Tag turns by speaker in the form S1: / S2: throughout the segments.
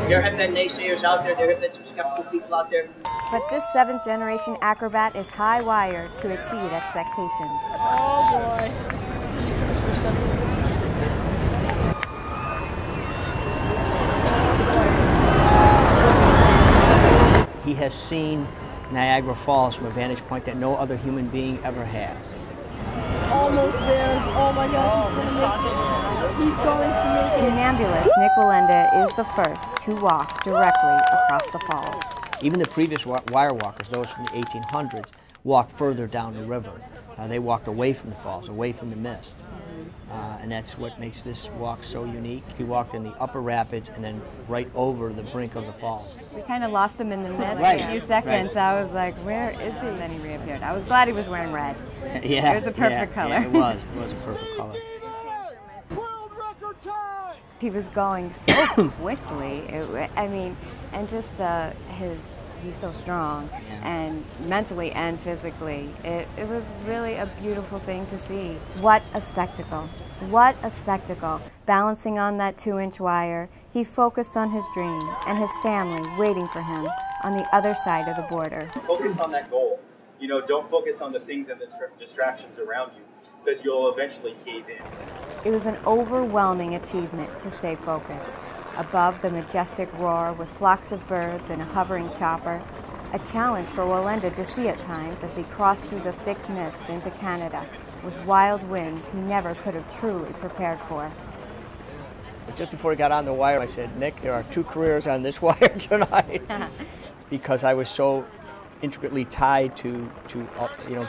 S1: There have been naysayers out there. There have been some skeptical people out there.
S2: But this 7th generation acrobat is high wired to exceed expectations.
S3: Oh boy. He just took his first step.
S4: He has seen Niagara Falls from a vantage point that no other human being ever has.
S3: Almost there. Oh my gosh, he's going to make it.
S2: Funambulist Nick Wallenda is the first to walk directly across the falls.
S4: Even the previous wire walkers, those from the 1800s, walked further down the river. They walked away from the falls, away from the mist. And that's what makes this walk so unique. He walked in the upper rapids and then right over the brink of the falls.
S2: We kind of lost him in the mist
S4: Right.
S2: for a few seconds. Right. I was like, where is he? And then he reappeared. I was glad he was wearing red.
S4: Yeah,
S2: it was a perfect color.
S4: Yeah, it was. It was a perfect color.
S3: World record time!
S2: He was going so quickly. I mean, and just he's so strong, and mentally and physically. It was really a beautiful thing to see. What a spectacle. What a spectacle. Balancing on that 2-inch wire, he focused on his dream and his family waiting for him on the other side of the border.
S5: Focus on that goal. You know, don't focus on the things and the distractions around you, because you'll eventually cave in.
S2: It was an overwhelming achievement to stay focused. Above the majestic roar with flocks of birds and a hovering chopper, a challenge for Wallenda to see at times as he crossed through the thick mist into Canada with wild winds he never could have truly prepared for.
S4: Just before he got on the wire, I said, Nick, there are 2 careers on this wire tonight, because I was so intricately tied to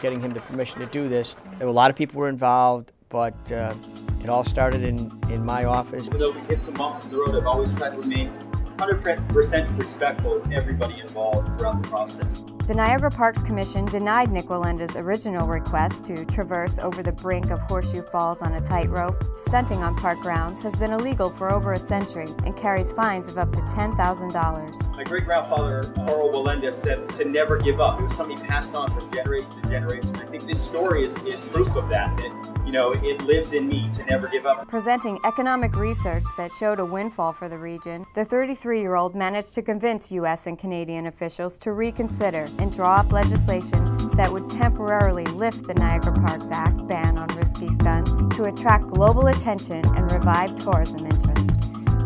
S4: getting him the permission to do this. There were a lot of people were involved, but it all started in my office.
S5: Even though we hit some bumps in the road, I've always tried to remain 100% respectful of everybody involved throughout the process.
S2: The Niagara Parks Commission denied Nick Wallenda's original request to traverse over the brink of Horseshoe Falls on a tightrope. Stunting on park grounds has been illegal for over a century and carries fines of up to $10,000.
S5: My great-grandfather, Carl Wallenda, said to never give up. It was something passed on from generation to generation. I think this story is proof of that, you know, it lives in me to never give up.
S2: Presenting economic research that showed a windfall for the region, the 33-year-old managed to convince U.S. and Canadian officials to reconsider and draw up legislation that would temporarily lift the Niagara Parks Act ban on risky stunts to attract global attention and revive tourism interest.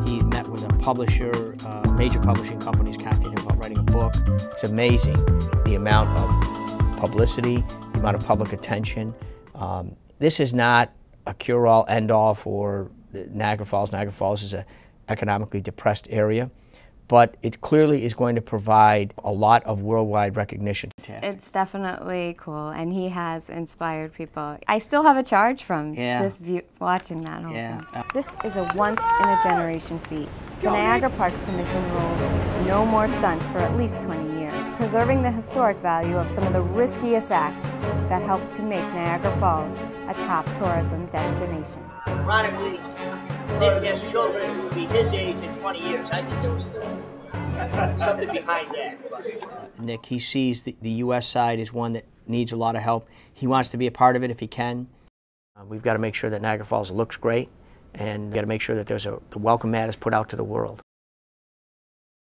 S4: He met with a publisher, major publishing companies contacted him about writing a book. It's amazing the amount of publicity, the amount of public attention. This is not a cure-all, end-all for Niagara Falls. Niagara Falls is an economically depressed area, but it clearly is going to provide a lot of worldwide recognition.
S2: It's definitely cool, and he has inspired people. I still have a charge from just watching that whole thing. This is a once-in-a-generation feat. The Niagara Parks Commission ruled no more stunts for at least 20 years, preserving the historic value of some of the riskiest acts that helped to make Niagara Falls a top tourism destination.
S1: Ironically, Nick has children who will be his age in 20 years. I think there was something behind that.
S4: Nick, he sees the U.S. side as one that needs a lot of help. He wants to be a part of it if he can. We've got to make sure that Niagara Falls looks great, and we've got to make sure that the welcome mat is put out to the world.